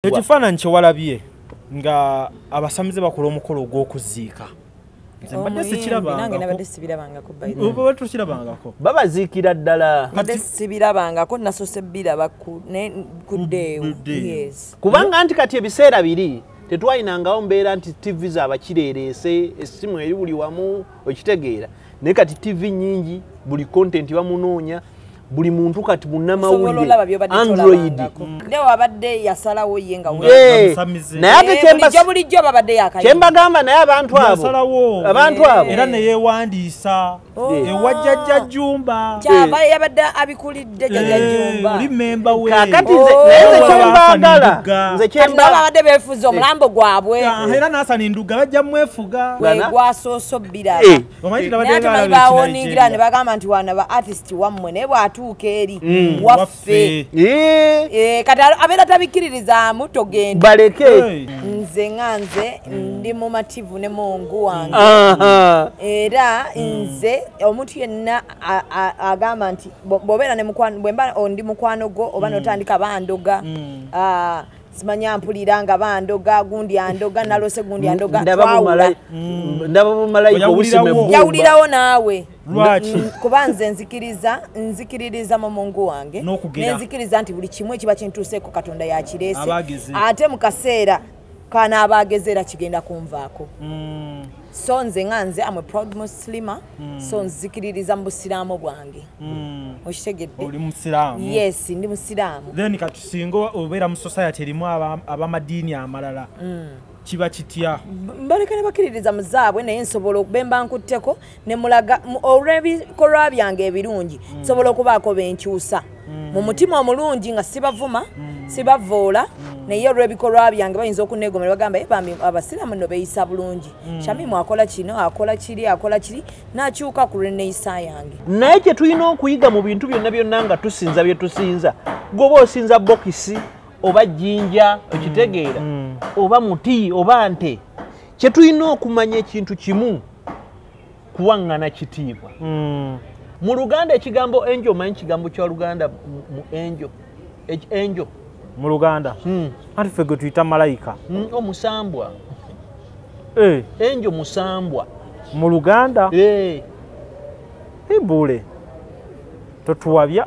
Ekifaananyi kye walabye nga abasamize bakola omukolo gw'okuziika. Mbadde sibirabangako. Oba tukirabangako. Babaziikira ddala. Mbadde sibirabangako nasose biraba ku Deo. Yes. Kubanga anti kati ebiseera biri tetwayinangawo mbeera nti TV z'abakireereese, essimu eri buli wamu okitegeera. Naye kati TV nnyingi buli content bamunoonya. Buli muntu kati munnamawulire Android. Leo abadde yasalawo ye nga naye ate bulijjo babadde yakali. Kyembagamba naye abantu abo. Abantu abo. Era ne yeewandiisa. Ewajjajja jumba. Kyaba yabadde abikulidde jjajja jumba. Oli memba we. Kakati nze kyembagala. Nze kyembagala babadde beefuza omulambo gwabwe. Era n'asani nduga bajja mwefuga. Gwasooso biraba. Naye bawonigira ne bagamba nti wana ba artist wammwe ne bwatuuka eri waffe. Kati abeera tabikkiririzaamu togenda. Baleke. Nze nganze ndi mumativu ne Mungu wange. Era nze omuntu yenna agamba nti bw'obeera ne mukwano bwemba ndi mukwano gwo oba n'otandika bandoga. Simanya mpulira nga bandoga gundi andoga nalose gundi andoga ndaba bumalayika obusime bumba yawulirawo naawe kubanze nzikiririza mu Mungu wange nenzikiriza nti buli kimwe kiba kintuuseeko Katonda yakirese ate mu kaseera kana abagezera kigenda kunvaako. So nze nganze I'm a proud Muslima. So nzikiririza mu busiraamu bwange. Oshitegedde? Oli musiraamu? Yes, ndi musiraamu. Then katusingo obeera mu society erimu abamadiini amalala. Kiba kitya? Mbalekane bakiririza muzaabwe naye nsobola okubemba nkutteko ne mulaga olw'ebikolwa byange ebirungi nsobola okubaako benkyusa. Mu mutima omulungi nga sibavuma, sibavoola naye olw'ebikolwa byange bayinza okunneegomera bagamba bambi abasiraamu nno beeyisa bulungi. Shamimu akola kino, akola kiri, n'akyuka ku lw'enneeyisa yange. Naye kye tulina okuyiga mu bintu byonna nga tusinza bye tusinza. Gwoba osinza bokisi oba jjinja okitegeera oba muti oba nte. Kye tulina okumanya ekintu kimu kuwaŋŋana kitiibwa. Mu Luganda ekigambo angel manyi kigambo kya Luganda mu angel. Mu Luganda? Anti ffe gwe tuyita malayika. Omusambwa. Angel musambwa. Mu Luganda? Buule. Totuwabya.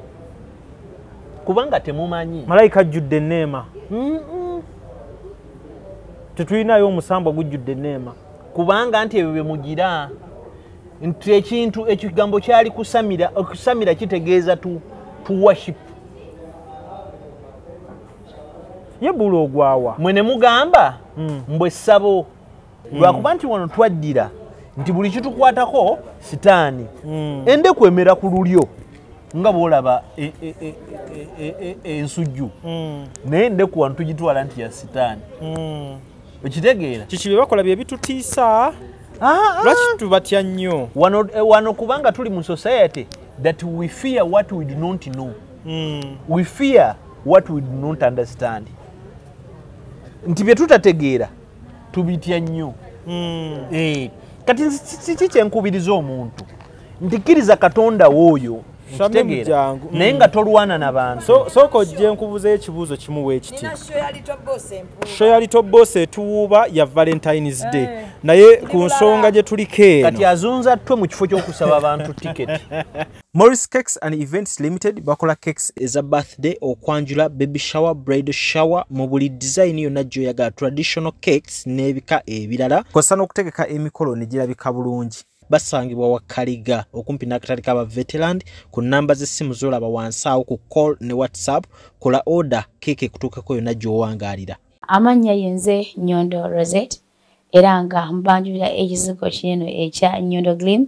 Kubanga temumanyi. Malayika ajjudde enneema. Tetulinayo omusambwa gujjudde enneema. Kubanga nti ebyo bye mugira. Nti ekintu ekigambo kyali okusamira kitegeeza tu worship. Ye Buule ogwawa. Mwe ne mugamba mbwe ssabo. Lwakuba nti wano twaddira nti buli kitukwatako sitaani. Ende kwemera ku lulyo nga bw'olaba ensujju. Naye endeku wano tugitwala nti ya sitaani. Okitegeera? Kiki bye bakola bye bitutiisa? Lwaki tubatya nnyo? Wano kubanga tuli mu society that we fear what we do not know. We fear what we do not understand. Nti bye tutategeera tubitya nnyo. Kati si kyenkubiriza omuntu nti kkiriza Katonda w'oyo nkitegeera naye nga tolwana n'abantu. Sooka ojje nkubuzeeyo ekibuuzo kimu weekiti. Show ya Little Boss etuwuuba ya Valentine's Day naye ku nsonga gye tuliko eno kati azunza ttwe mu kifo ky'okusaba abantu tiketi. Morris Cakes and Events Limited bakola cakes eza birthday, okwanjula, baby shower, bridal shower mu buli design yonna gy'oyagala, traditional cakes n'ebika ebirala. Kosa n'okutegeka emikolo ne girabika bulungi. Basangibwa wa Kaliga okumpi n'akatale k'aba veteran ku namba z'essimu z'olaba wansi awo ku call ne WhatsApp. Kola order keeke kutuukako yonna gy'owangaalira. Amannya yenze Nyondo Rosette era nga mbanjulira ekizigo kinene ekya Nyondo Glim.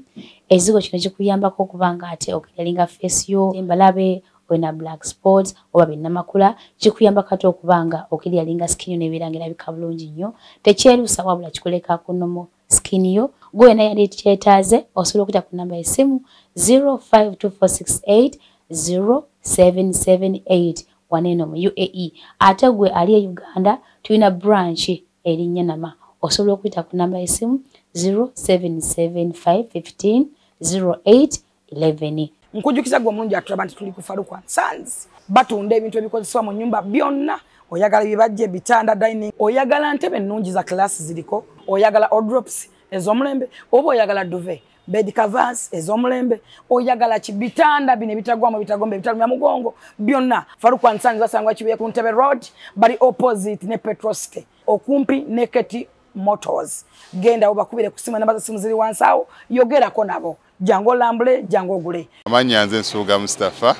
Ekizigo kino kikuyambako okubanga ate okiralinga face yo embalabe wena black spots oba binnamakula, kikuyambako ate okubanga okiralinga skin yo nebirangira bikabulungi nnyo. Tekyerusa wabula kikuleka kunomo skin yo. Gwena yali kyetaaze osobola okuyita ku namba y'essimu 0524680778 waneno mu UAE. Ate gwe ali e Uganda tulina branch eri Nyanama. Osobola okuyita ku namba y'essimu 0775150811. Nkujukiza gwe mulungi atulaba nti tuli ku Faruku & Sons batunda ebintu ebikozesebwa mu nnyumba byonna oyagala bibajje bitanda dining, oyagala ntebe nnungi za class ziriko, oyagala wardrobes ez'omulembe, oba oyagala duvet, bed covers ez'omulembe, oyagala bitanda bine bitagwamu bitagombe bitalumya mugongo byonna. Faruku Ansanzi basangwa Kibuye ku Ntebe Road, bali opposite ne Petrosite okumpi ne Keti Motors. Genda obakubire kusima namba za simu ziri wansawo, yogerako nabo. Jango lambule, jango gule. Amanya nze Nsuuga Mustafa,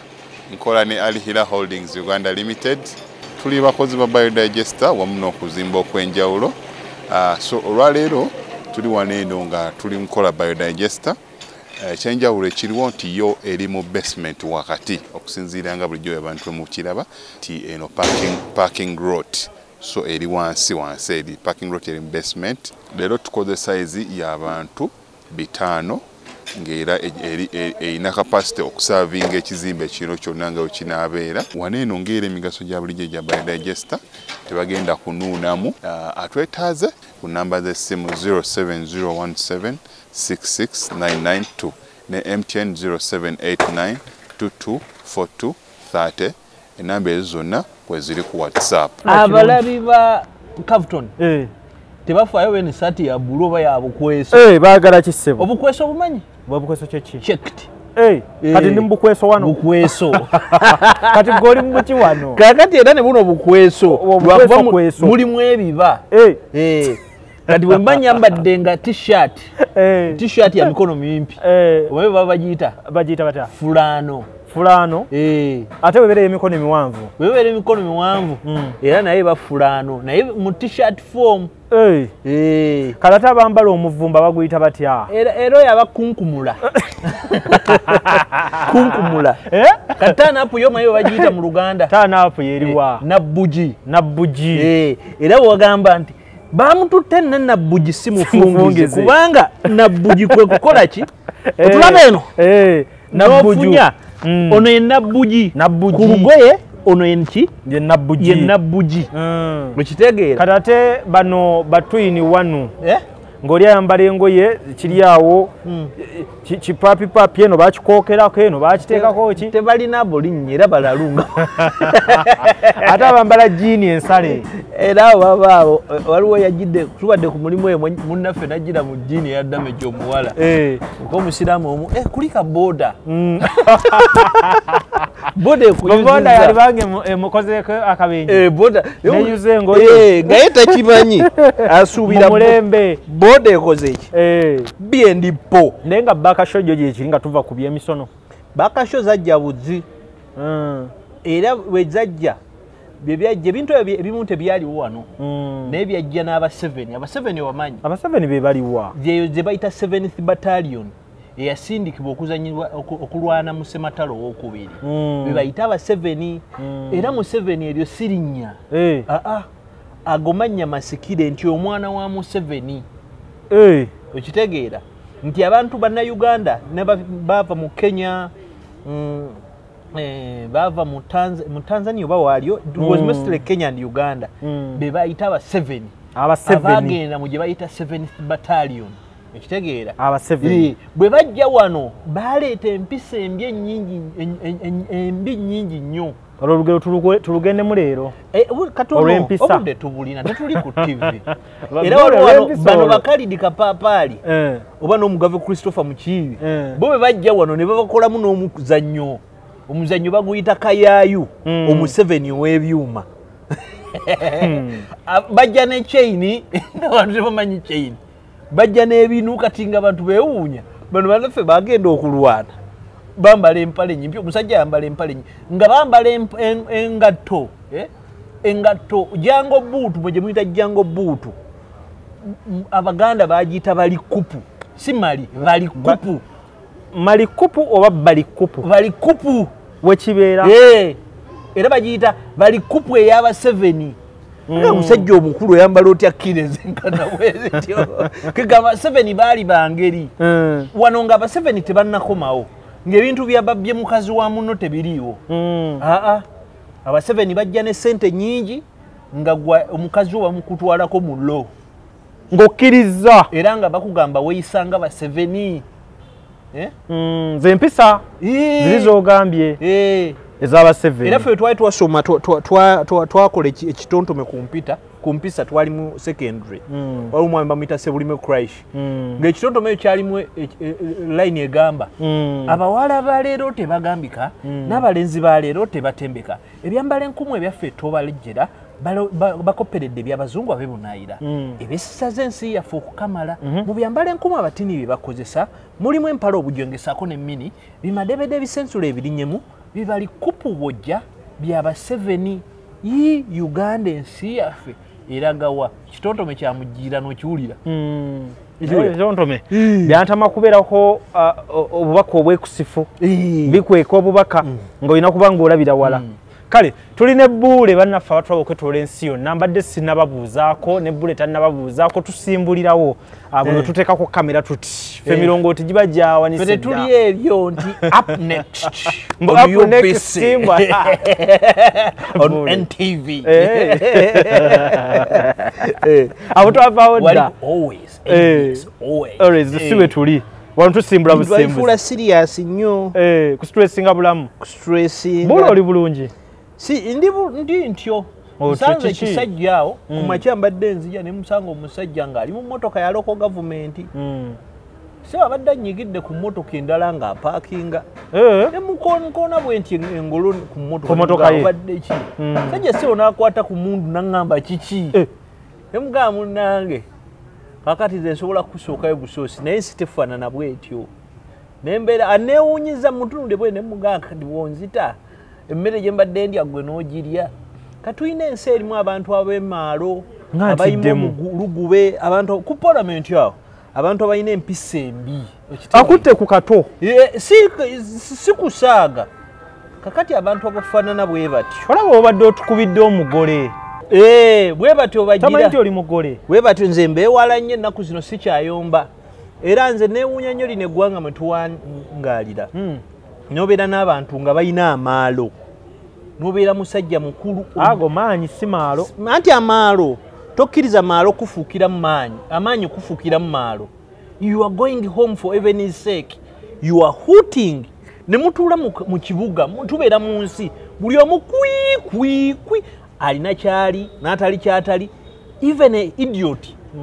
nkola ne Alihira Holdings Uganda Limited. Tuli bakozi ba biodigester wamu n'okuzimba okwenjawulo. So olwaleero tuli waneeno nga tuli nkola biodigester. Ekyenjawulo ekiriwo nti yo eri mu basement wakati okusinziira nga bulijjo abantu mu kiraba ti eno parking lot. So eri wansi eri parking lot eri mu basement. Leero tukoze size y'abantu 5 ngera erina capacity okuservinga ekizimbe kino kyonna nga kinaabeera. Waneeno ngera emigaso gya bulijjo gya biodigester tebagenda kunuunamu. Atwetaaze ku namba z'essimu 07017669992 ne MTN 0789224230. Enamba ezo zonna kweziri ku WhatsApp. Abalabi ba Cavuton tebafaayo bene sati ya Buule oba ya bukweso. Baagala kisebo. Obukweso obumanyi? Bukweso kyeki? Checked. Kati ndi mbukweso wano. Bukweso. Kati goli mbuki wano. Kakati era ne buno bukweso. Bukweso. Mulimu ebiba. Kati bwe mba nyambadde nga t-shirt. T-shirt ya mikono mimpi. Oba baba bagiyita bata. Fulano. Ate webereye emikono miwanvu. Webereye emikono miwanvu. Era naye ba fulano. Naye mu t-shirt form. Kalata bambala omuvumba baguyita batya. Ero yabakunkumula. Kunkumula. Katana apo yo mayo bagiyita mu Luganda. Tana apo yeriwa. Nabbuji. Era wagamba nti bamututte nabbuji si mufungize kubanga nabbuji kwe kukola ki? Otulaba eno. Nabbuji. Ono ye nabbuji. Ku lugoye ono yenki? Ye nabbuji. Ye nabbuji. Mukitegeera. Kadate bano batwini wanu. Ngoli ayambala engoye kiri awo kipapi eno bakikokerako eno bakiteekako ki tebalina bolinnya era balalunga ate abambala jiini ensale era babaabo waliwo yajidde tubadde ku mulimu eyo munnaffe najjira mu jiini yaddame gy'omuwala ng'omusiraamu omu kulika boda boda boda yali bange mukozeeko akabenje boda neyuze engoye nga ye takimanyi asuubira mulembe boda ekoze eki byendipo naye nga bakasho gyo gyekiri nga tuva ku byemisono bakasho zajja buzi era we zajja byajja ebintu ebimu tebyaliwo wano naye byajja n'aba 7 aba 7 wamanyi aba 7 be baliwa ze bayita 7th battalion eyasindikibwa okuzanyirwa okulwana mu sematalo w'okubiri be bayita aba 7 era mu 7 eryo sirinnya agomanya masikire nti omwana wa mu 7 okitegeera nti abantu bannayuganda bava mu Kenya bava mu Tanzania oba waalyo was mostly Kenya and Uganda be bayita aba 7 abagenda mu gye bayita 7th battalion okitegeera aba 7 bwe bajja wano baleeta empisa embi nnyingi nnyo olugero tulugendemu leero obudde tubulina tetuli ku TV era waliwo bano bakalidi kapaapaali oba n'omugave Christopher Mukiibi bo bwe bajja wano ne babakolamu omuzannyo baguyita kayaayu omu7 ow'ebyuma bajja ne chaini abantu tebamanyi chaini bajja n'ebinu kati nga abantu beewuunya bano banaffe bagenda okulwana bambala empale nyimpi omusajja yambala empale nga bambala engatto jango buutu mwe gye muyita jango buutu abaganda bagiyita balikupu si mali balikupu malikupu oba balikupu wekibeera era bagiyita balikupu ey'aba 7 omusajja omukulu oyambala otya kirezenkana bwezityo kegamba 7 baali bangeri wano nga aba 7 tebannakomawo ng'ebintu byababye mukazi wa muno tebiriiwo aba 7 bajja ne sente nnyingi nga omukazi wo bamukutwalako mu lo ng'okkiriza era nga bakugamba weeyisanga ba 7 ze mpisa ziri z'ogambye ezaba 7 era ffe twali twasoma twakola ekitontome kumpisa twali mu secondary wali omwami bamuyita Sebulime Crash ng'ekitontome ekyo kyalimu line egamba abawala baleero tebagambika n'abalenzi baleero tebatembeka ebyambala enkumu ebyaffe tobalejjera bakoperedde ebyabazungu abebunaayira ebisisaza ensi yaffe okukamala mu byambala enkumu abatini bye bakozesa mulimu empala obujjongesaako n'emmini bimadebede ebisensula ebirinyemu bibali kupu bojja byaba 7 yi Uganda ensi yaffe eragawa kitontome kyamugira n'okiwulira ekitontome byantama kubeerako obubaka obwekusifu bikweka obubaka ng'olina kuba ng'olabira wala kale tulina Buule bannaffe abatwala okwetoola ensi yonna mbadde sinnababuuzaako ne Buule tannababuuzaako tusimbulirawo abo tuteekako kamera tuti ffe emirongooti giba gyawanise dda tuli ebyo nti up next on NTV abo twavaawo dda always siwe tuli wano tusimbula busimbuzi serious nnyo ku stressinga bulamu Buule oli bulungi si ndi ntyo musanze ekisajja awo ku makya mbadde nzija ne musanga omusajja ng'ali mu mmotoka ya local government si abadde annyigidde ku mmotoka endala ng'apaakinga ne mukonkona bwe nti engolo ku mmotoka obadde ki sajja si onaakwata ku mundu naŋŋamba kiki ne mugamba munnange kakati ze nsobola kusookayo busoosi naye sitefaanana bwetyo nembeera aneewuunyiza mutunde bwe ne mugamba kati bwonzita emmere gye mbadde ndya gwe n'ogirya katuyina ensi erimu abantu ab'emaalo abayimu lugube abantu ku palamenti awo abantu abalina empisa embi akutte ku kato si kusaaga kakati abantu abafaanana bwe batyo olaba obadde otukubidde omugole bwe batyo bagira nti oli mugole bwe batyo nze mbeewala nnyo ennaku zino sikyayomba era nze neewuunya nnyo lino eggwanga mwe tuwangaalira nobeera n'abantu nga balina amaalo nobeera musajja mukulu ago maanyi si maalo anti amaalo tokkiriza maalo kufuukira mu maanyi amaanyi kufuukira mu maalo you are going home for heaven's sake you are hooting ne mutuula mu kibuga tubeera mu nsi buli omu kwi alina kyali n'atali kyatali even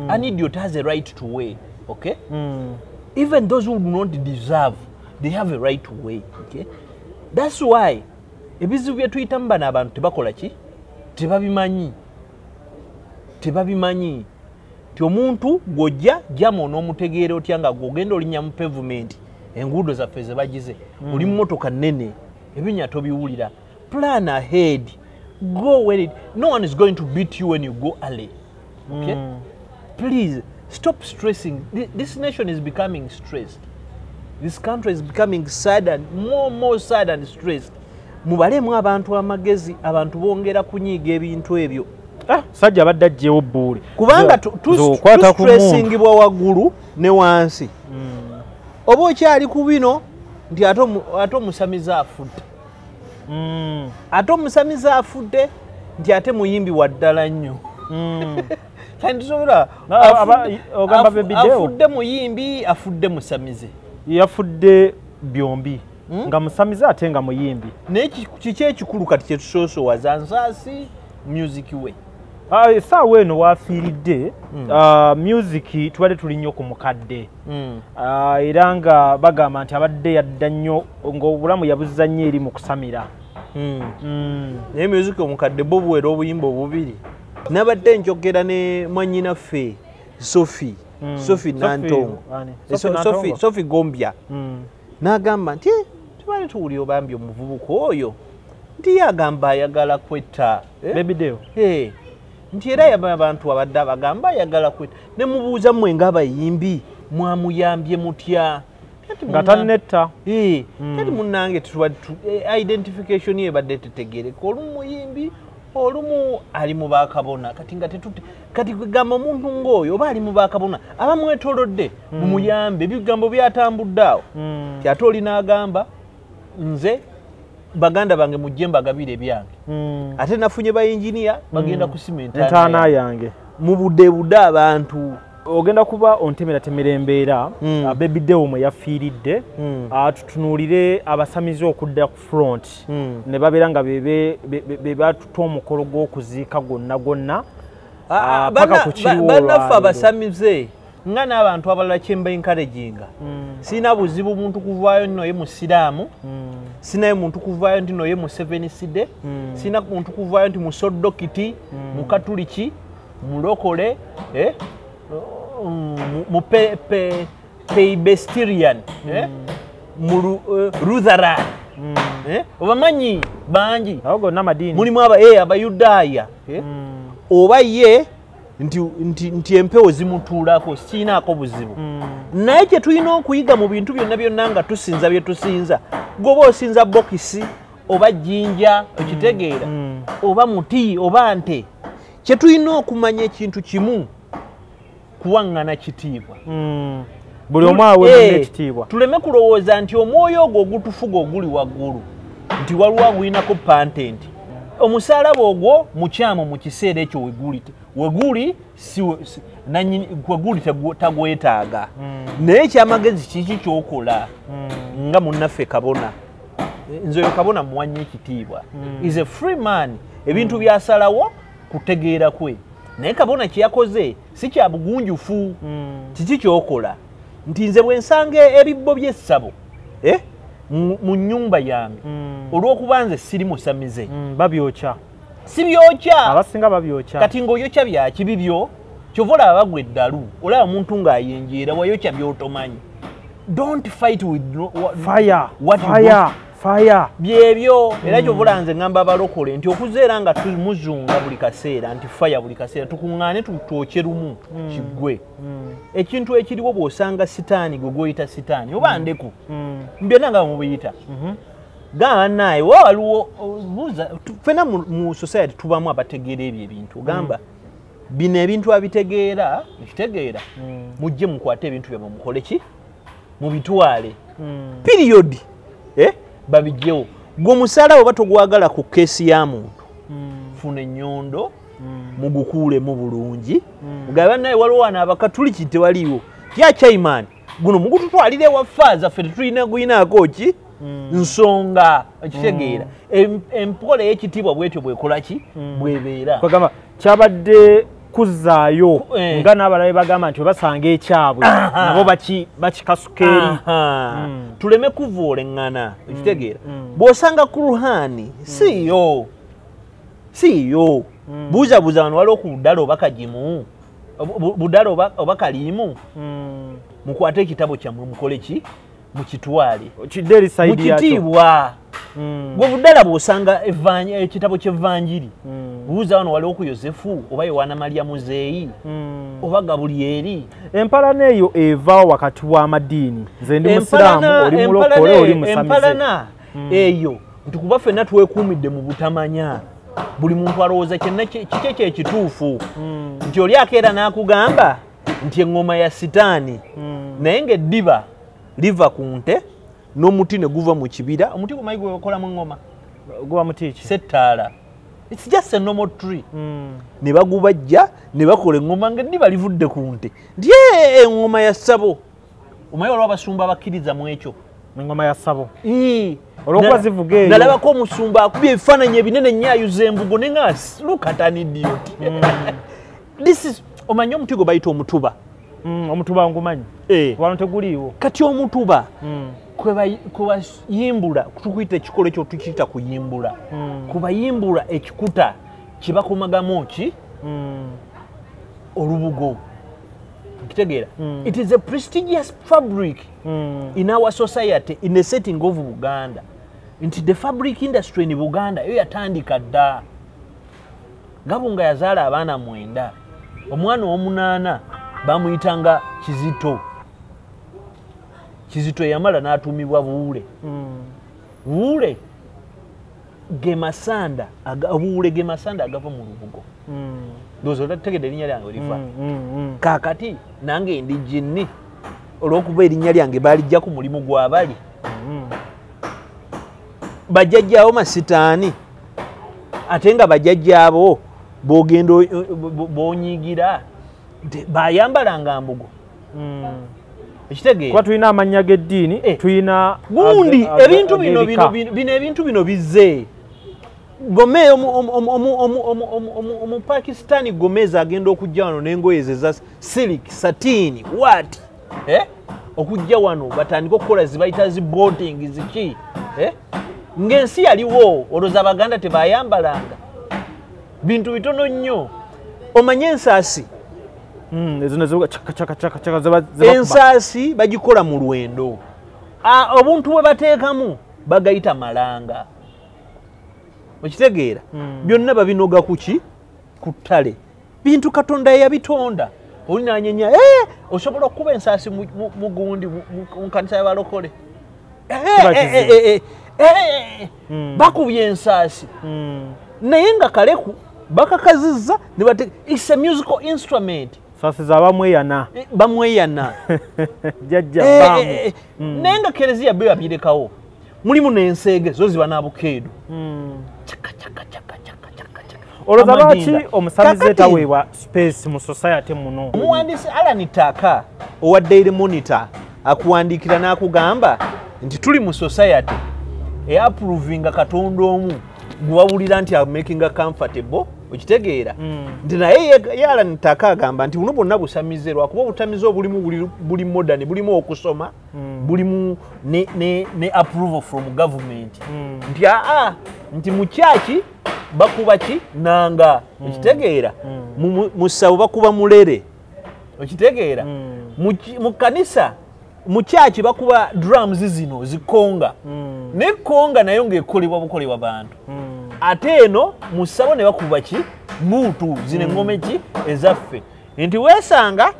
an idiot has a right to weigh okay even those who do not deserve they have a right to weigh okay that's why ebizibu bye tuyitamu bano abantu tebakola ki tebabimanyi ti omuntu gw'ojja jamu n'omutegeera otya nga gw'ogenda olinnya mu pavement enguudo zaffe ze bagize oli mu motoka nnene ebinya tobiwulira plan ahead go when it no one is going to beat you when you go early okay please stop stressing this nation is becoming stressed. This country is becoming sad and more sad and stressed. Mubalemu abantu amagezi abantu bongera kunyiga ebintu ebyo. Sajja badde ajjewo Buule. Kubanga stressingibwa waggulu ne wansi. Oba okyali ku bino nti ate omusamiza afudde. Ate omusamiza afudde nti ate muyimbi wa ddala nnyo. Kandisobera ogamba bavudeyo. Afudde muyimbi afudde musamize. Yafudde byombi nga musamiza ate nga muyimbi kiki ekikulu kati kyetusoosowaza nsaasi music we essaawa eno waafiiridde music tubadde tuli nnyo ku mukadde era nga bagamba nti abadde yadda nnyo ng'obulamu yabuzza nnyo eri mu kusamira naye music omukadde bo buwera obuyimba obubiri nabadde njogera ne mwannyinaffe Sophie Nantongo Sophie Gombya n'agamba nti tubale tuwulira obambi omuvubuka oyo nti yagamba ayagala kwetta bavudeyo nti era abantu abadde abagamba ayagala kwetta ne mubuuza mmwe ng'abayimbi mwamuyambye mutya nga tannetta kati munnange identification ye ebadde tetegereka olumu muyimbi olumu ali mu bakabona kati nga kati kugamba omuntu ng'oyo oba ali mu bakabona abamwetolodde mumuyambe ebigambo byatambudde awo kyate oli n'agamba nze baganda bange mujje mbagabire ebyange ate nafunye bayinginiya bagenda kusimenta entaana yange mu budde abantu ogenda kuba ontemera temera embeera bavudeyo mwe yafiiridde tutunuulire abasamize okudda ku front ne babeera nga be batuta omukolo gw'okuziika gonna paka ku kiriwo bannaffe abasamize nga n'abantu abalala kyemba encouraginga sina buzibu muntu kuvaayo nno ye musiraamu sinaye muntu kuvaayo nti noye mu seveniside sina muntu kuvaayo nti musoddokiti mukatuliki mulokole mu peibestirian mu Lutheran obamanyi bangi mulimu abayudaaya oba ye nti empewo zimutuulako sikiinaako buzibu naye kye tulina okuyiga mu bintu byonna nga tusinza bye tusinza goba osinza bokisi oba jjinja okitegeera oba muti oba nte kye tulina okumanya ekintu kimu kuwaŋŋana kitiibwa buli omu aweebwa ekitiibwa tuleme kulowooza nti omwoyo ogwo ogutufuga oguli waggulu nti waliwo agulinako pantenti omusaalaba ogwo mukyamu mu kiseera ekyo weguli tagwetaaga naye ekyamagezi kiki kyokola nga munnaffe kabona nze oyo kabona muwanye ekitiibwa is a free man ebintu byasalawo kutegeera kwe naye kabona kyeyakoze si kya bugunjufu kiki kyokola nti nze bwe nsanga ebibbo by'essabo mu nnyumba yange olw'okuba nze siri musamize babyokya si byokya abasinga babyokya kati ng'oyokya bya kibi byo kyova olaba bagwa eddalu olaba omuntu ng'ayenjeera wayokya by'otomanyi don't fight with fire byebyo era kyova olaba nze ngamba abalokole nti okuzeera nga tumuzunga buli kaseera nti fire buli kaseera tukuŋŋaane tutwokye lumu kiggwe ekintu ekiriwo bw'osanga sitaani gwe gw'oyita sitaani oba ndeku byonna nga mubiyita gamba naye waliwo buuza ffena mu society tubamu abategeera ebyo ebintu ogamba bino ebintu abitegeera ekitegeera mujje mukwate ebintu byabwe mukole ki mubitwale period babijjewo gwe omusaala oba togwagala ku keesi ya muntu funa ennyondo mugukuulemu bulungi mugabe naye waliwo wano abakatuliki tewaliwo yakyaimaani guno mugututwalire ewafaaza ffe tetulina guyinaako ki nsonga ekitegeera empola ey'ekitiibwa bwetyo bwekola ki bwebeera kwagamba kyabadde kuzzaayo nga n'abalabe bagamba nti basanga ekyabwe nabo bakikasuka eri tuleme kuvoola eŋŋana ekitegeera bw'osanga ku ruhaani siiyo buuzabuuza wano waliwo ku budala oba kagimu budala oba kaliimu mukwate ekitabo kyammwe mukole ki mukitwale mukitiibwa gwe budala bw'osanga ekitabo ky'evvanjiri buuza wano waliwo ku yosefu oba yowaana malyamu zeeyi oba gabulyeri empalana eyo evaawo wakati w'amadiini nze ndi musiraamu oli mulokole oli musamize empalana eyo nti kuba ffenna twekuumidde mu butamanya buli muntu alowooza kiki kyekituufu nti oli akeera n'akugamba nti eŋŋoma ya sitaani naye ng'eddiba liva ku nte n'omuti ne guva mu kibira omuti gumayi gwe bakolamu eŋŋoma guba muti ki settaala it's just a normal tree ne bagubajja ne bakola eŋŋoma ng'eddiba livudde ku nte nti eŋŋoma ya ssabo omayi waliwo abasumba abakkiriza mu ekyo eŋŋoma ya ssabo olwokuba zivuga eyo nalabako omusumba akubye ebifaananyi ebinene nnyo ayuza embugo ne nga lukatanidiyoti this is omanyi omuti gwe bayita omutuba omutuba ngumanyi wano teguliiwo kati omutuba kwe bayimbula tukuyita ekikolo ekyo tukiyita kuyimbula kwe bayimbula ekikuta kye bakomagamu ki olubugo kitegeera it is a prestigious fabric in our society in the setting of Buganda nti the fabric industry in Buganda yo yatandika dda Gabunga yazaala abaana 9 omwana ow'omunaana bamuyitanga Kizito yamala n'atuumibwa Buule Buule gemasanda agava mu lubugo ndowooza otategedde erinnya lyange olifa kaakati nange ndi jinni olw'okuba erinnya lyange baalijja ku mulimu gw'abali bajjajjaawo masitaani ate nga bajjajjaabo bw'ogenda bw'onyiigira bayambalanga mbugo ekitegeera kuba tulina amannya g'eddiini tulina gundi ebintu bino bizze Gome Omupakistani Gomez agenda okujja wano n'engoye ze za silk satin what okujja wano batandika okukola zibayita zi boating ziki ng'ensi yaliwo olowooza Abaganda tebayambalanga bintu bitono nnyo omanye ensaasi ensaasi bagikola mu lwendo obuntu bwe bateekamu bagayita malanga okitegeera byonna babinoga kuki ku ttale bintu Katonda yabitonda olinanyenya osobola okuba ensaasi mu gundi mu kanisa y'abalokole bakubye ensaasi naye nga kaleku bakakazizza ne bate it's a musical instrument saasi za bamweyana jajja naye nga kereziya be babirekawo mulimu n'ensege zo ziba n'abukeedu olowooza lwaki omusamize taweebwa space mu society muno omuwandiisi Alan Taka owa Daily Monitor akuwandiikira n'akugamba nti tuli mu society eyaprovinga Katonda omu gwawulira nti making a comfortable okitegeera nti naye Alan Taka agamba nti buno bwonna busamize lwakuba obutamize obulimu buli modern bulimu okusoma bulimu ne approval from government nti nti mu kyaki bakuba ki nanga okitegeera mu ssabo bakuba mulere okitegeera mu kanisa mu kyaki bakuba drums zino zikonga ne konga nayo ng'ekolebwa bukolebwa bantu ate eno mu ssabo ne bakuba ki muutu zino engome ki ezaffe nti weesanga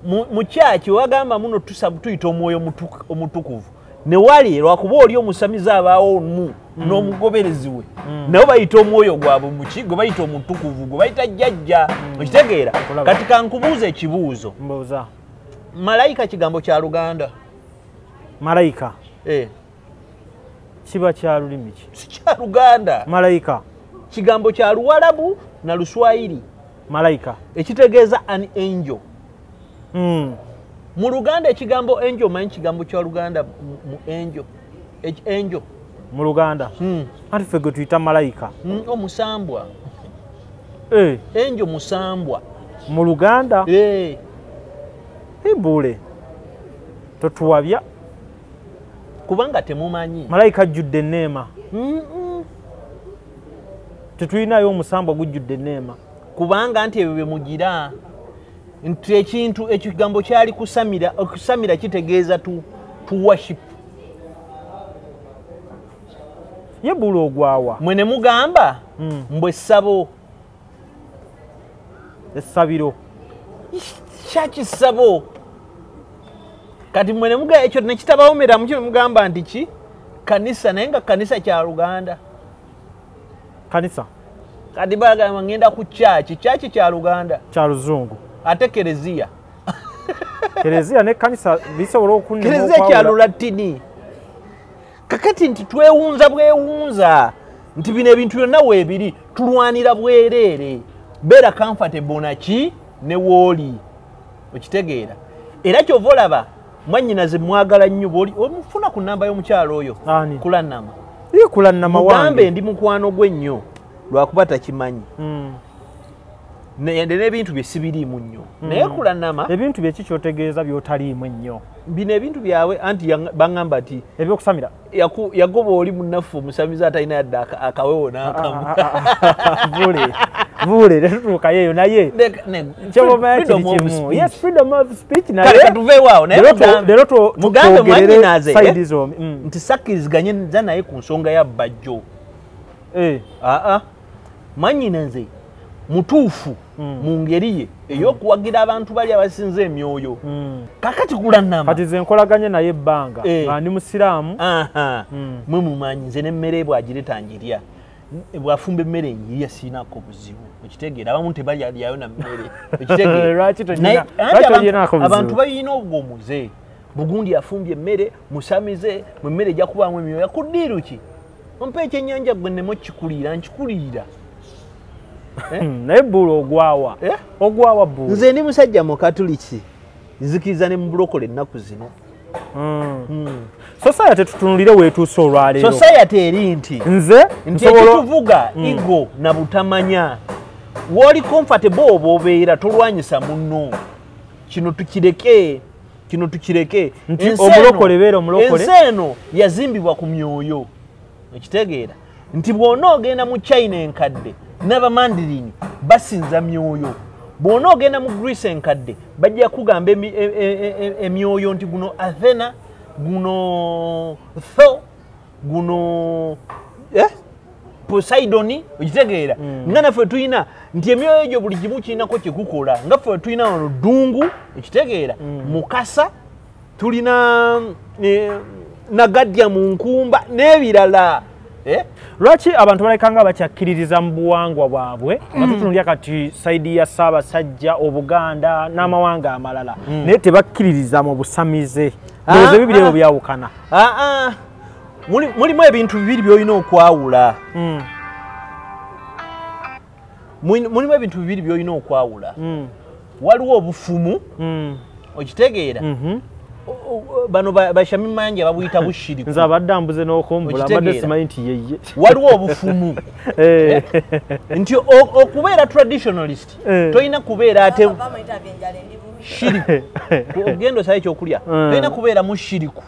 mu kyaki wagamba muno tuyita omwoyo omutukuvu ne wali lwakuba oli omusamize abaawo mu n'omugoberezi we nabo bayita omwoyo gwabwe muki gwe bayita omutukuvu gwe bayita jjajja okitegeera kati kankubuuza ekibuuzo malayika kigambo kya Luganda malayika kiba kya lulimi ki si kya Luganda malayika kigambo kya Luwarabu na Luswahili malayika ekitegeeza an angel mu Luganda ekigambo angel manyi kigambo kya Luganda mu angel mu Luganda ati ffe gwe tuyita malayika omusambwa angel musambwa mu Luganda Buule totuwabya kubanga temumanyi malayika ajjudde enneema tetulinayo omusambwa gujjudde enneema kubanga nti ebyo bye mugira nti ekintu ekigambo kyali okusamira kitegeeza tu worship ye Buule ogwawa mwe ne mugamba mbwe essabo essabiro kyakisabo kati mwe ne mugamba ekyo nekitabawoomera mu kyo mugamba nti ki kanisa naye nga kanisa kya Luganda kanisa kati bagamba ngenda ku kyaki kya Luganda kya Luzungu ate kereziya ne kanisa bisobola okunnema kereziya kya Lulatini kakati nti twewunza bwewunza nti bino ebintu byonna weebiri tulwanira bwereere beera comfortable naki ne wooli okitegeera era kyova olaba mwannyinaze mwagala nnyo bwoli omufuna ku nnamba y'omukyalo oyo kulanama mugambe ndi mukwano gwe nnyo lwakuba takimanyi n'ebintu bye sibiriimu nnyo naye kulanama ebintu bye kikyotegeeza by'otaliimu ennyo bino ebintu byabwe anti baŋŋamba nti ebyokusamira yagoba oli munnaffe omusamize atalina yadde akawewo n'akamu Buule tetutuukayo eyo naye kyobamanya kiri kimu yes freedom of speech naye katuveewaawo naye mugambe mwannyinaze nti sakkiriziganye naye ku nsonga ya bajjo mwannyinaze mutuufu mu ngeri ye ey'okuwagira abantu bali abasinza emyoyo kakati kulanama kati ze nkolaganye naye ebbanga nga ndi musiraamu mwe mumanyi nze n'emmere bw'agireta ngirya bw'afumba emmere engirya siinako buzibu okitegeera abamu tebalyayo na mmere okitegeera abantu balina obugomuze bugundi afumbye emmere musamize mwe emmere ejja kubaamu emyoyo kuddiiru ki ompa ekyennyanja gwe nnemu okikuliira nkikuliira naye Buule ogwawa ogwawa Buule nze ndi musajja mu katuliki nzikiriza ne mu bulokole ennaku zino society tutunulire weetuuse olwaleero society eri nti nze nti ekituvuga igo na butamanya woli comfortable oba obeera tolwanyisa munno kino tukireke nti omulokole beera omulokole ensi eno yazimbibwa ku myoyo ekitegeera nti bw'ona ogenda mu China enkadde n'abamandirini basinza myoyo bw'ona ogenda mu Greece enkadde bajja kugamba emyoyo nti guno Athena guno Tho guno Poseidoni okitegeera nga naffe tulina nti emyoyo egyo buli kimu kirinako kyekukola nga ffe tulina wano ddungu ekitegeera mukasa tulina nagadya mu nkumba n'ebirala lwaki abantu balekanga bakyakkiririza mu buwangwa bwabwe nga tutunulya kati saidi ya Ssaabasajja Obuganda n'amawanga amalala naye tebakkiririza mu busamize ezo bibiri ebyo byawukana mulimu ebintu bibiri byolina okwawula mulimu ebintu bibiri byolina okwawula waliwo obufumu okitegeera bano bashamim mayanja babuyita bushiriku nze abadde ambuze n'okumbula mbadde simanyi nti yeye waliwo obufumu nti okubeera traditionalist tolina kubeera ate shiriku ogenda osayo ekyokulya tolina kubeera mu shiriku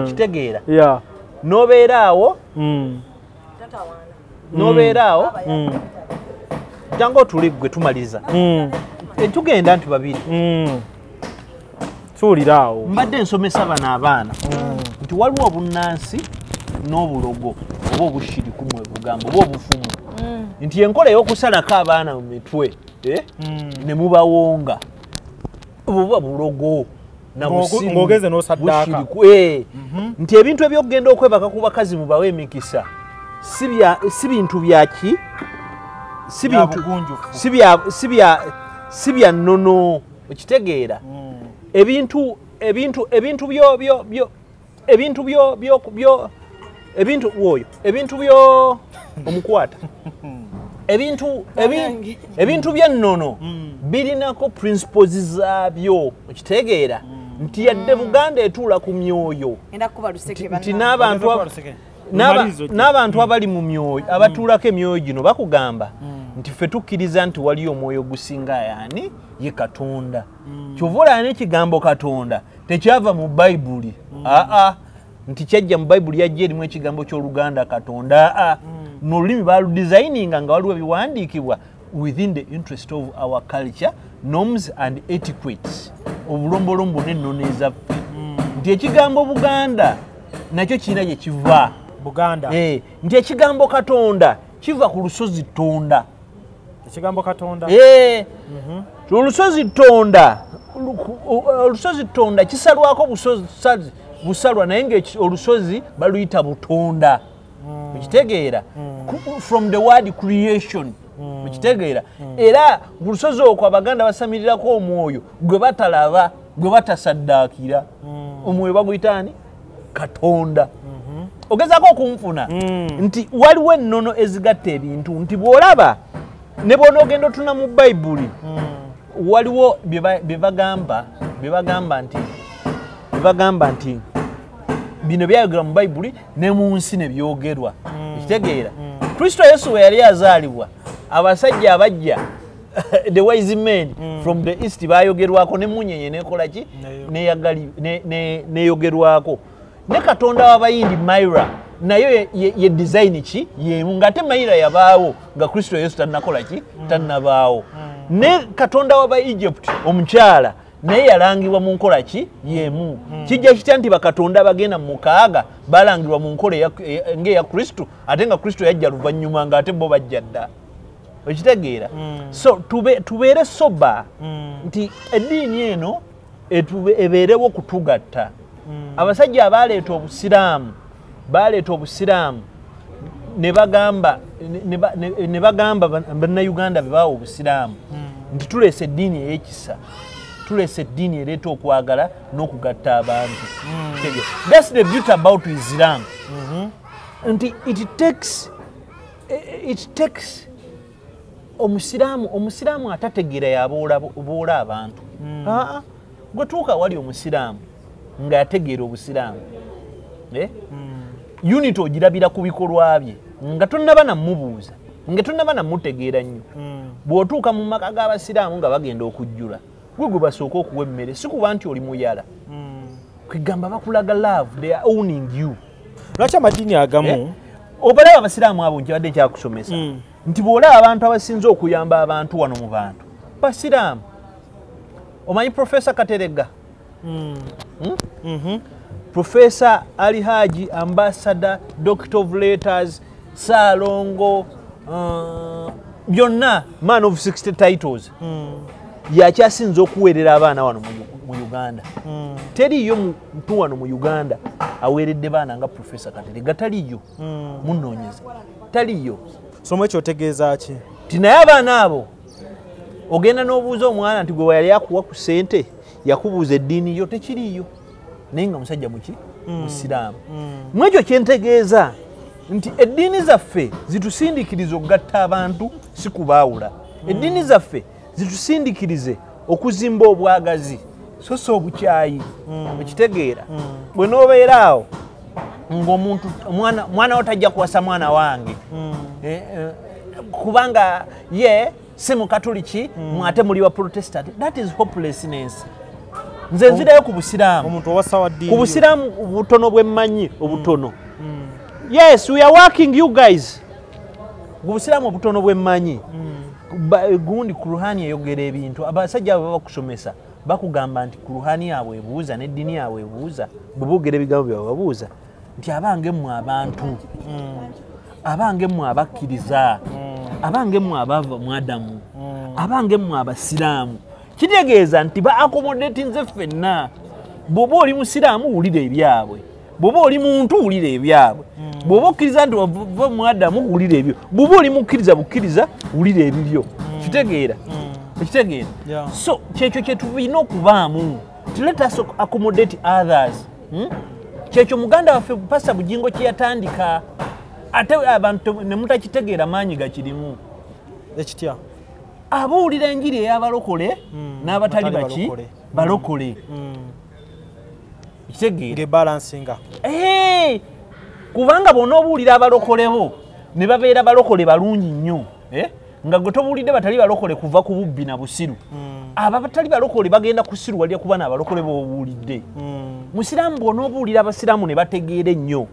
kitegeera n'obeera awo tanga otule gwe tumaliza tugenda nti babiri tuwulira awo mbadde nsomesa bano abaana nti waliwo obunnansi n'obulogo oba obushiriku mwe bugamba oba obufumu nti enkola ey'okusalako abaana mu mitwe ne mubawonga obuba bulogo ng'ogeze n'osaddaaka nti ebintu ebyokugenda okwebaka ku bakazi mubawe emikisa si bintu byaki si bya nnono okitegeera ebintu byo omukwata ebintu byennono birinako principles zaabyo okitegeera nti yadde Buganda etuula ku myoyo nti n'abantu abali mu myoyo abatuulako emyoyo gino bakugamba nti ffe tukkiriza nti waliyo omwoyo gusinga yaani ye Katonda kyovula n'ekigambo Katonda tekyava mu Bayibuli nti kyajja mu Bayibuli yajja erimu ekigambo ky'Oluganda Katonda n'olulimi baaludesigninga nga waliwo ebiwandiikibwa within the interest of our culture norms and etiquettes obulombolombo n'ennono ezaffe nti ekigambo Buganda nakyo kirina gye kiva Buganda nti ekigambo Katonda kiva ku lusozi Tonda ekigambo Katonda olusozi Tonda kisalwako busalwa naye nga olusozi baluyita Butonda okitegeera from the word creation okitegeera era ku lusozi okwo Abaganda basamirirako omwoyo gwe batalaba gwe batasaddaakira omwoyo baguyita ani Katonda ogezaako okunfuna nti waliwo ennono ezigatta ebintu nti bw'olaba ne bw'onoogenda otuna mu Bayibuli waliwo bye bagamba nti bino byayogera mu Bayibuli ne mu nsi ne byogerwa ekitegeera Kristo Yesu we yali azaalibwa abasajja abajja the wise men from the east bayogerwako ne munyenye nekola ki neyogerwako ne Katonda w'Abayindi Myra nayo ye design ki yemu ngate Myra yabaawo nga Kristo Yesu tannakola ki tannabaawo ne Katonda w'Aba Egypt omukyala naye yalangibwa mu nkola ki yemu kijja kitya nti bakatonda bagenda mu mukaaga balangibwa mu nkola ng'eya Kristo ate nga Kristo yajja luvannyuma nga ate bo bajja dda okitegeera so tubeere soba nti eddiini eno ebeerewo kutugatta abasajja abaleeta obusiraamu ne bagamba bannayuganda bebaawa obusiraamu nti tuleese eddiini ey'ekisa tuleese eddiini ereeta okwagala n'okugatta abantu that's the beauty about Islam nti it takes omusiraamu atategeera yaboola abantu. Gwe tuuka wali omusiraamu nga yategeera obusiraamu. Unit ogirabira ku bikolwa bye nga tonnaba namubuuza nga tonnaba namutegeera nnyo. Bw'otuuka mu maka g'abasiraamu nga bagenda okujjula gwe basooka okuwa emmere si kuba nti oli muyala. Kwegamba bakulaga love, they are owning you. Lwaki amadiini agamu obalaba abasiraamu abo nkibadde kyakusomesa nti bw'olaba abantu abasinze okuyamba abantu wano mu bantu basiraamu. Omanyi Professor Katerega? Professor Ali Haji, Ambassador, Doctor of Letters, Salongo, byonna man of 60 titles. Yakyasinze okuweerera abaana wano mu Uganda. Teriyo muntu wano mu Uganda aweeredde baana nga Professor Katerega, taliyo. Munoonyeze taliyo. Somo ekyo otegeeza ki? Tinaye abaana abo ogenda n'obuuza omwana nti gwe yali akuwa ku ssente yakubuuza eddiini yo tekiriyo naye nga musajja muki musiraamu. Mwekyo kyentegeeza nti eddiini zaffe zitusindikirize okugatta abantu si kubaawula. Eddiini zaffe zitusindikirize okuzimba obwagazi so si obukyayi. Okitegeera bwe n'obeera awo ng'omuntu mwana wo tajja kuwasa mwana wange kubanga ye si mukatoliki mwate muli wa protestant. That is hopelessness. Nze nzirayo ku busiraamu. Omuntu owasa wa ddiini. Ku busiraamu obutono bwe mmanyi obutono. Yes, we are working you guys. Ku busiraamu obutono bwe mmanyi. Gundi Kuruhani eyogera ebintu abasajja abo bakusomesa bakugamba nti Kuruhani yaabwe ebuuza n'eddiini yaabwe ebuuza bwe boogera ebigambo byabwe babuuza nti abange mmwe abantu abange mmwe abakkiriza abange mmwe abava mu Adamu abange mmwe abasiraamu. Kitegeeza nti ba-accommodatinze ffenna. Bw'oba oli musiraamu wulira ebyabwe, bw'oba oli muntu wulira ebyabwe, bw'oba okkiriza nti wava mu Adamu wulira ebyo, bw'oba oli mukkiriza bukkiriza wulira ebibyo. Kitegeera ekitegeera. So kyekyo kye tulina okubaamu. Let us accommodate others. Kyekyo muganda waffe Pasa Bugingo kye yatandika ate abantu ne mutakitegeera maanyi gakirimu. Ekitya abawulira enjiri ey'abalokole n'abatali baki balokole. Kitegeera ngebalansinga kubanga bonna obuwulira abalokole bo ne babeera balokole balungi nnyo nga gwe tobuwulidde batali balokole kuva ku bubbi na busiru. Abo abatali balokole bagenda ku siru walya kuba n'abalokole b'obuwulidde. Musiraamu bw'ona obuwulira abasiraamu ne bategeera ennyo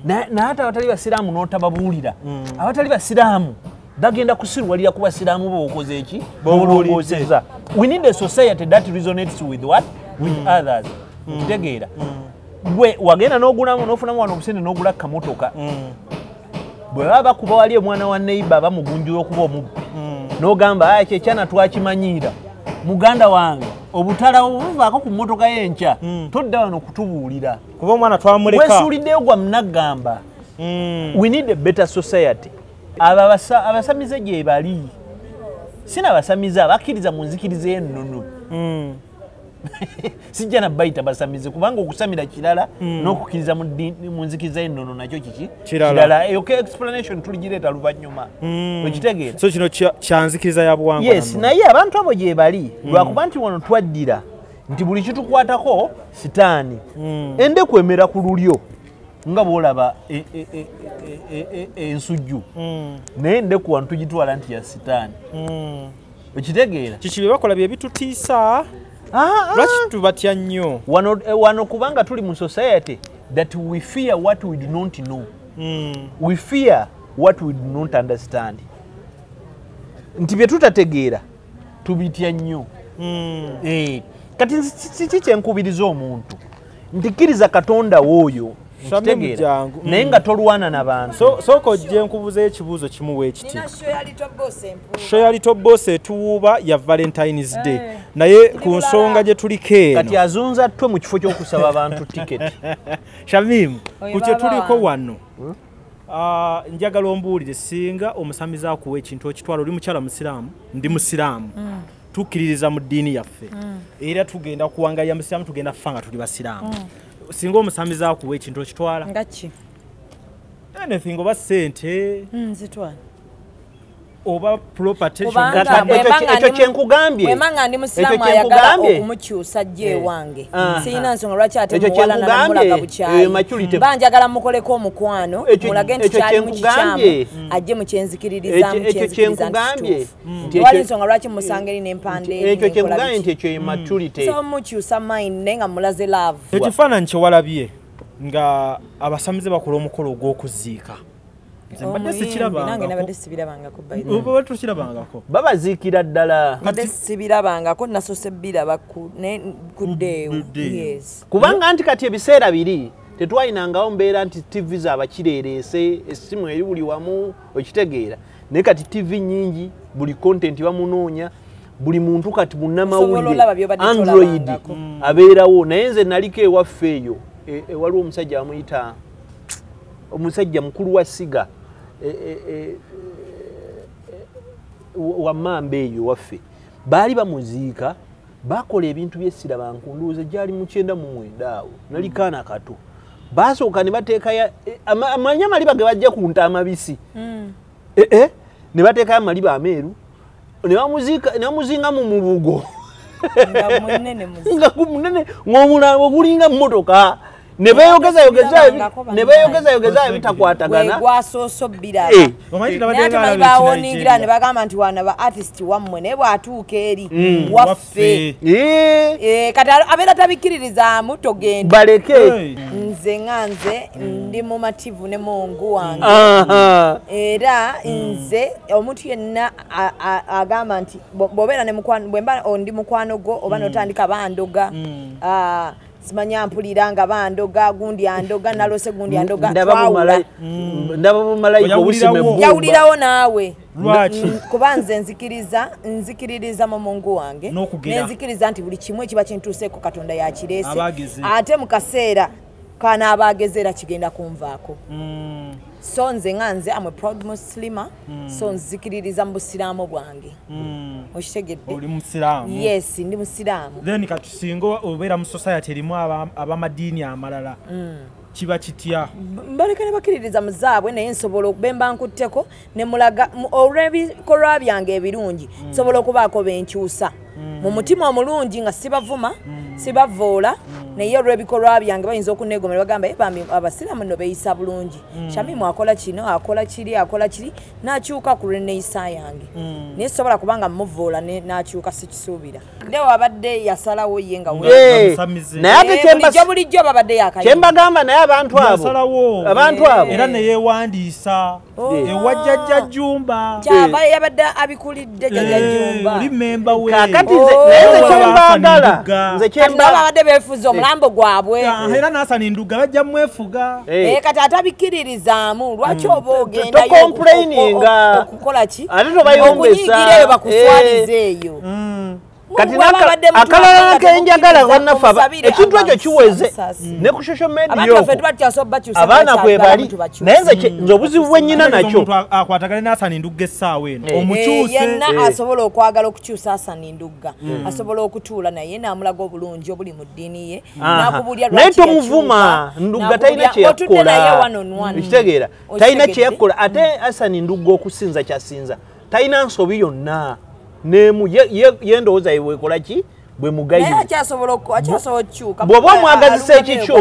naye ate abatali basiraamu n'otababuwulira abatali basiraamu bagenda kusirwalira ku basiraamu b'okoze eki b'olongoseza. We need a society that resonates with what? With others. Kitegeera gwe wagenda n'ogulamu n'ofunamu wano obusente n'ogula kamotoka bwe baba bakuba wali omwana wa neighbor bamugunjula okuba omubbi n'ogamba kyekyana twakimanyiira muganda wange obutala obuvaako ku mmotoka y'enkya todda wano kutubuulira kuba omwana twamuleka weesuuliddeyo gwa munaggamba. We need a better society. Aba abasamize gye bali sina abasamize abakkiriza mu nzikiriza ennono. Sijja nabayita basamize kubanga okusamira kirala n'okukkiriza mu nzikiriza ennono nakyo kiki kirala. Eyo explanation tuligireeta luvannyuma. Okitegeera. So kino kyanzikiriza ya buwangwa. Yes, naye abantu abo gye bali lwakuba nti wano twaddira nti buli kitukwatako sitaani endeku emera ku lulyo nga bwolaba ensujju naye endeku wano tugitwala nti ya sitaani. Okitegeera. Kiki bye bakola bye bitutiisa. Lwaki tubatya nnyo wano kubanga tuli mu society that we fear what we do not know. We fear what we do not understand. Nti bye tutategeera tubitya nnyo. Kati si kyenkubiriza omuntu ntikiriza Katonda w'oyo nkitegeera naye nga tolwana n'abantu. Sooka ojje nkubuza ekibuuzo kimu weekiti. Shoya Little Boss etuwuuba ya Valentine's Day naye ku nsonga gye tuliko eno kati azunza ttwe mu kifo ky'okusaba abantu tiketi. Shamim ku kye tuliko wano njagala ombuulire singa omusamize akuwa ekintu okitwala oli mukyala musiraamu ndi musiraamu tukkiririza mu ddiini yaffe era tugenda kuwangaya musiraamu tugenda kufa nga tuli basiraamu singa omusamize akuwa ekintu okitwala nga ki? anything oba ssente Zitwala oba property ekyo kyenkugambye wemanga ndi musiramu ayagala okumukyusa jje wange siyina nsonga lwaki ate muwala namulaga bukyayi banjagala mukoleko omukwano mulage nti kyali mukikyamu ajje mukyenzikiririza wali nsonga lwaki musanga eri n'empande ekyo kyekugambye nti ekyo maturity so mukyusa mind naye nga mulaze love ekifaananyi kyewalabye nga abasamize bakola omukolo ogw'okuziika mbadde sikirabangako babaziikira ddala mbadde sibirabangako nasose biraba ku Deo. kubanga nti kati ebiseera biri tetwayinangawo mbeera nti TV zaabakireereese essimu eri buli wamu okitegeera naye kati TV nyingi buli content bamunoonya buli muntu kati munnamawulire Android abeerawo naye nze naliko ewaffe eyo waliwo omusajja amuyita omusajja mukulu wa siga wamamba eyo waffe baali bamuziika bakola ebintu byessira bankunduuze gyali mu 1999 awo nali kaana kato basooka ne bateekayo amanya amaliba ge bajja ku nta amabisi ne bateekayo amaliba ameeru ne bamuzinga mu mubugo nga munene ng'omulambo gulinga mmotoka ne beeyogeza ebitakwatagana gwasooso biraba naye bawoningira ne bagamba nti wana ba artist wammwe naye bw'atuuka eri waffe kati abeera tabikkiririzaamu togenda baleke nze nga nze ndi mumativu ne mungu wange era nze omuntu yenna agamba nti bw'obeera ne mukwano bwemba ndi mukwano gwo oba n'otandika bandoga simanya mpulira nga bandoga gundi andoga nalose gundi andoga twawula ndaba bumalayika obusime yawulirawo naawe kuba nze nzikiririza mu mungu wange nenzikiriza nti buli kimu ekiba kintuuseeko Katonda yakireese ate mu kaseera kana abagezera kigenda kunvaako so nze nga nze am a proud muslima so nzikiririza mu busiraamu bwange okitegedde oli musiraamu yes ndi musiraamu then katusinga obeera mu society erimu abamadiini amalala kiba kitya mbaleka ne bakiririza muzaabwe naye nsobola okubemba nkutteko ne mulaga olw'ebikolwa byange ebirungi nsobola okubaako benkyusa mu mutima omulungi nga sibavuma sibavoola naye olw'ebikolwa byange bayinza okuneegomera bagamba bambi abasiraamu nno beeyisa bulungi Shamimu akola kino akola kiri n'akyuka ku lw'enneeyisa yange naye sobola kubanga muvoola n'akyuka sikisuubira Deo abadde yasalawo ye nga bulijjo babadde kyembagamba naye abantu abo era neyeewandiisa ewajjajja jumba kyava yabadde abikulidde jjajja jumba oli memba we kakati nze kyembagala nze babadde beefuza omulambo gwabwe era n'asana enduga bajja mwefuga kati atabikiririzaamu lwaki oba ogenda okukola ki okunyigira eyo bakuswaliza eyo kati akalala kenjagala bannaffe ekintu ekyo kiweze ne ku social media abaana kwe bali naye nze obuzibu bwennyina nakyo akwatagane n'asana endugga essaawa eno omukyuse yenna asobola okwagala okukyusa asana endugga asobola okutuula naye n'amulaga obulungi obuli mu ddiini ye n'akubulya naye tomuvuma ndugga talina kyeyakola ekitegeera talina kyeyakola ate asana endugga okusinza kyasinza talina nsobi yonna nemu yendowooza yewekola ki bwe mugayivu bw'oba omwagazisa ekikyo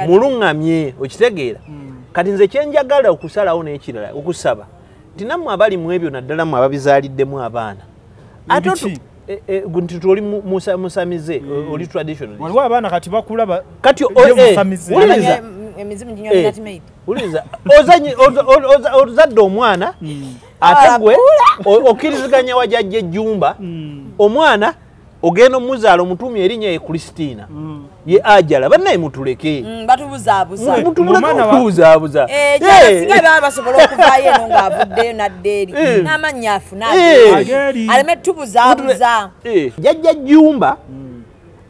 muluŋŋamye okitegeera kati nze kyenjagala okusalawo n'ekirala okusaba nti nammwe abali mu ebyo naddala mu ababizaaliddemu abaana ate nti toli musamize oli traditional waliwo abaana kati bakula kati uliriza ozadde omwana ate gwe okkiriziganya wajjajja ejjumba omwana ogenda omuzaala omutumya erinnya ye Kristina ye ajala bannaye mutuleke batubuzaabuza mutubuzaabuza singa baba basobola okuvaayo eno ng'avuddeyo naddeeri n'amannya afuna aleme tubuzaabuza jjajja jjumba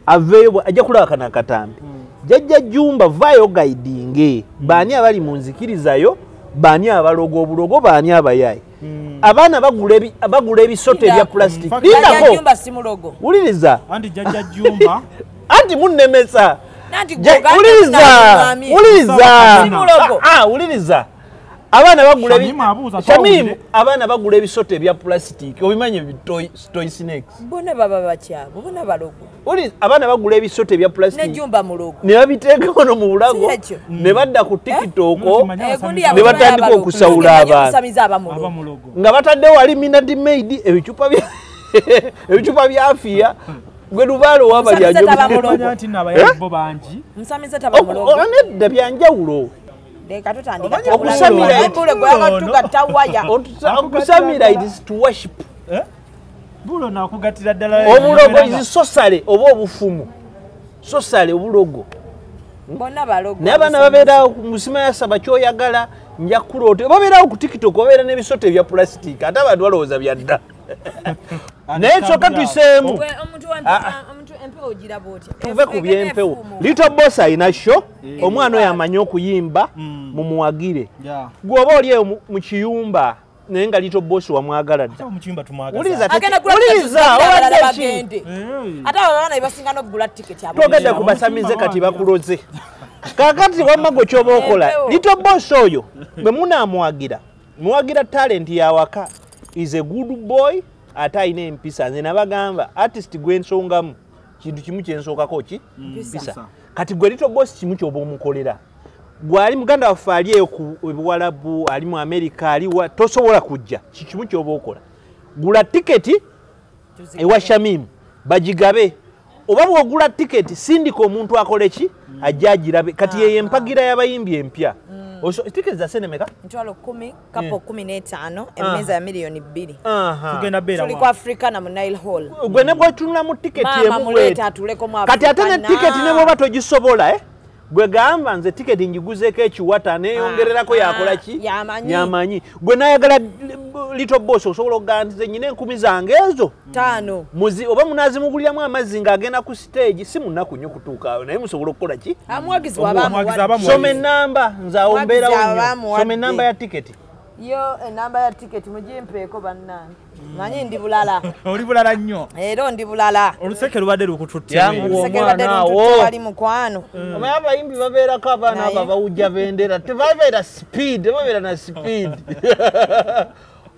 aveeyo ajja kulaba kana akatambi jjajja jjumba vaayo gaidinge baani abali mu nzikirizayo baani abalogo obulogo baani abayayi abaana bagula ebisoto ebya plastic lindako wuliriza anti jjajja jjumba anti munnemesa wuliriza abaana bagula Shamim abaana bagula ebisote bya plastic obimanye toy snakes bona baba bakyabo bona balogo oli abaana bagula ebisote bya plastic ne jumba mulogo ne babiteeka ono mu bulago ne badda ku TikTok ne batandika okusawula abantu nga batadde wali minadi made ebicupa bya afia gwe lubaalo wabali ajja nti nabayabo bangi msamize taba mulogo onedda byanjawulo okusamira it is to worship bulo nakugatira ddala obulogo is sosale oba obufumu sosale obulogo bona balogo n'abaana babeera ku musima yasaba kyoyagala nja kuloota babeerawo ku TikTok babeera n'ebisote bya plastic ate abantu balowooza byadda naye kyokka tuseemu tuve ku byempewo Little Boss alina sho omwana oyo amanyi okuyimba mumuwagire gwoba oli eyo mu kiyumba naye nga Little Boss wamwagala dda togedde kubasamize kati bakuloze kakati wamago kyoba okola Little Boss oyo bwe munamwagira muwagira talent yawaka is a good boy ate alina empisa nze nabagamba artist gwensongamu kintu kimu kyensookako ki mpisa kati gwe Little Boss kimu kyoba omukolera gwali muganda waffe ali eyo ku Buwalabu ali mu America ali tosobola kujja kimu kyoba okola gula tiketi ewa Shamim bagigabe oba bw'ogula tiketi sindika omuntu akole ki ajja agirabe kati yeye empagira y'abayimbi empya tiketi za senemeka ntwalo 10 kapo 15 emeza ya milioni 2 tugenda bera tuli ku Africa na Nile Hall gwe ne bw'otunula mu tiketi kati ate ne tiketi ne bw'oba togisobola gwe gamba nze tiketi njiguzeeko ekiwata neeyongererako yakola ki yamanyi gwe nayagala Little Boss osobola okugamba nti nyina 10 zange ezo 5 oba munazimuguliramu amazzi ng'agenda ku stage si munaku nnyo kutuukaayo naye musobola okukola ki soma enamba nze awo mbeerawo nnyo soma enamba ya tiketi yo enamba ya tiketi mugimpeeko bannange manyi ndi bulala oli bulala nnyo era ndi bulala oluseke lubadde lukututte wali mukwano omanyi abayimbi babeerako abaana abo abawujja bendera tebabeera speed babeera na speed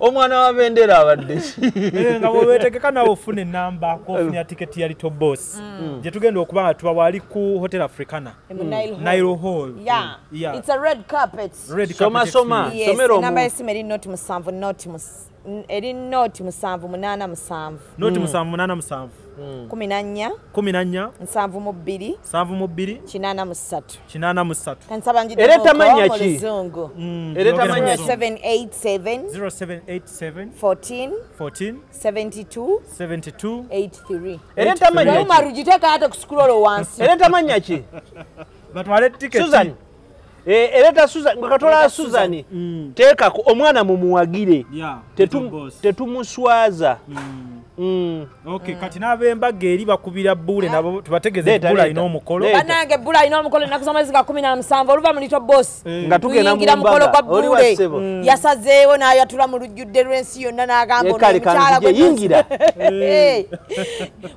omwana wa bendera abadde nga bwewetegeka nawe ofuna enamba kofunya tiketi ya Little Boss gye tugenda okuba nga tuba wali ku Hotel Africana Nile Hall it's a red carpet soma somera enamba yesimu eri noti 7 eri noti 787 noti 787 14 72 83 kansaba njidde era tamanya ki era tamanya 0787 14 72 83 era tamanya ki marujiteka hata kuscroll wansi era tamanya ki batwale ticket Susan ereta Susan ngakatola Susan teeka omwana mumuwagire tetumuswaza okay kati nabembaga eri bakubira Buule nabo tubategeze Buule alina omukolo banange Buule alina omukolo nakusomezi ga 17 oluva mu Little Boss nga tugenda mu mukolo kwa Buule yasazeewo n'ayatula mu lujjudde lw'ensi yonna n'agamba omukyala gwe yingira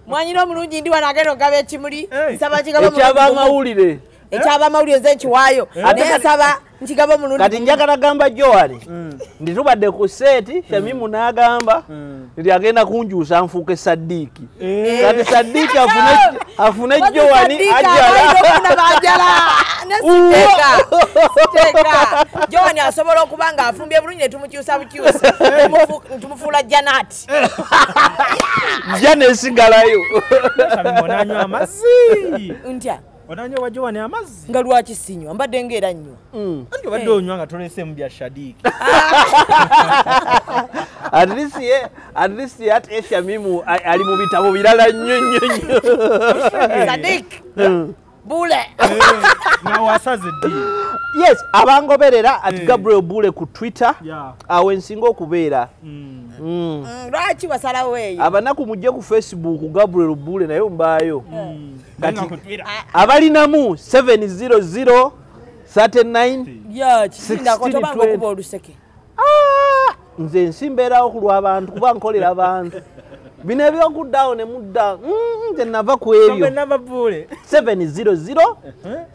mwanyina omulungi ndi wanagenda ogaba ekimuli nsaba kigaba mu ekyabamawulire ekyabamawulire nze nkiwaayo naye nsaba nkigaba omulundi kati njagala gamba Joani ndi tubadde ku seeti Shamimu n'agamba nti agenda kunjuusa nfuuke Saddiiki kati Saddiiki afune Joani ajala siteeka Joani asobola okuba nga afumbye bulungi ne tumukyusa bukyusa tumufuula Janati Jana esigalayo Shamimu n'anywa amazzi ntya onanywa wa Joani amazzi nga lwaki sinywa mbadde ngera nnyo anti obadde onywa nga tolese mu bya Shadiki at least ate Shamimu ali mu bitabo birala nnyo Sadik Buule nawe asaze ddi yes abangoberera at Gabriel Buule ku Twitter awe nsinga okubeera lwaki wasalawo eyo abanaku mujje ku Facebook Gabriel Buule naye mbaayo kati abalinamu 700 39 kisinda kotobanga okuba oluseke nze nsimbeerawo ku lw'abantu kuba nkolera abantu bino ebyokuddawo ne mudda nze nava ku ebyo namba Buule 700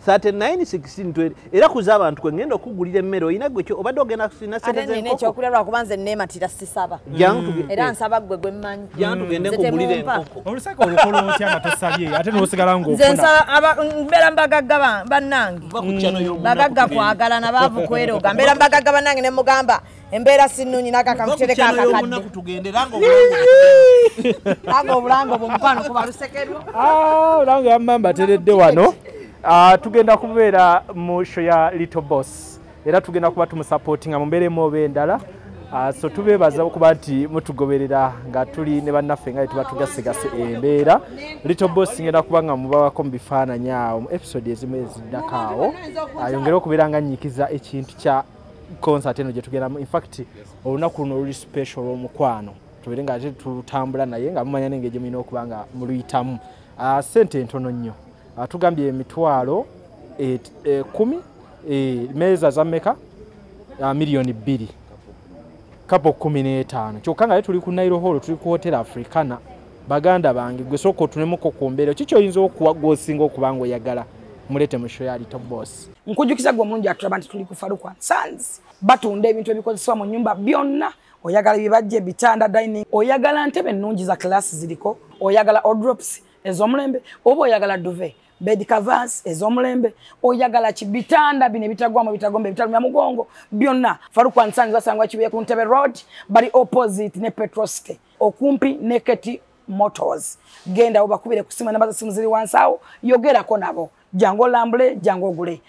391620 era kuza abantu kwe ngenda okugulira emmere oyina gwe kyo obadde ogenda kusina ate nina ekyokulya lwakubanze neematira sisaba jangu nsaba gwe gwe mmanyi jangu tugende nkugulira enkoko olusaka olukola otya nga tosabye ate n'osigala nze mbeera mbagagga bannange bagagga kwagala nabaavu kweroga mbeera mbagagga bannange ne mugamba embeera sinnunyi nakakamutereka akakadde anga obulango bwomukwano kuba lusekerwa olange yamma mbateredde wano tugenda kubeera mu show ya Little Boss era tugenda kuba tumusupportinga mu mbeera emu oba endala so tubeebaza okuba nti mutugoberera nga tuli ne bannaffe nga tuba tugasigase embeera Little Boss ngenda kuba nga mubawako mu bifaananyi awo mu episode ezimu eziddako awo ayongere okubeera nga nnyikiza ekintu kya concert eno gye tugendamu in fact olunaku luno luli special olw'omukwano tubeere nga ate tutambula naye nga mumanya n'engeri gye mulina okuba nga muluyitamu ssente ntono nnyo tugambye emitwalo 10 meeza za mmeka miliyoni 2 kapo 15 kyokka nga tuli ku Nairo Hall tuli ku Hotel Africana baganda bange gwe sooka otunemuko ku mbeera kiki oyinza okuwa gwosinga okuba nga oyagala mulete mu show ya Little Boss nkujjukiza gwe omulungi atulaba nti tuli ku Farukwan Sons batunda ebintu ebikozesebwa mu nnyumba byonna oyagala bibajje bitanda dining oyagala ntebe ennungi za class ziriko oyagala wardrobes ez'omulembe oba oyagala duvet bed covers ez'omulembe oyagala kibitanda bine bitagwamu bitagombe bitalumya mugongo byonna Farukwan Sons basangwa kibuye ku Ntebe Road bali opposite ne Petrosite okumpi ne Keti Motors genda obakubire kusima namba za simu ziri wansi awo yogerako nabo jango lambule jango gule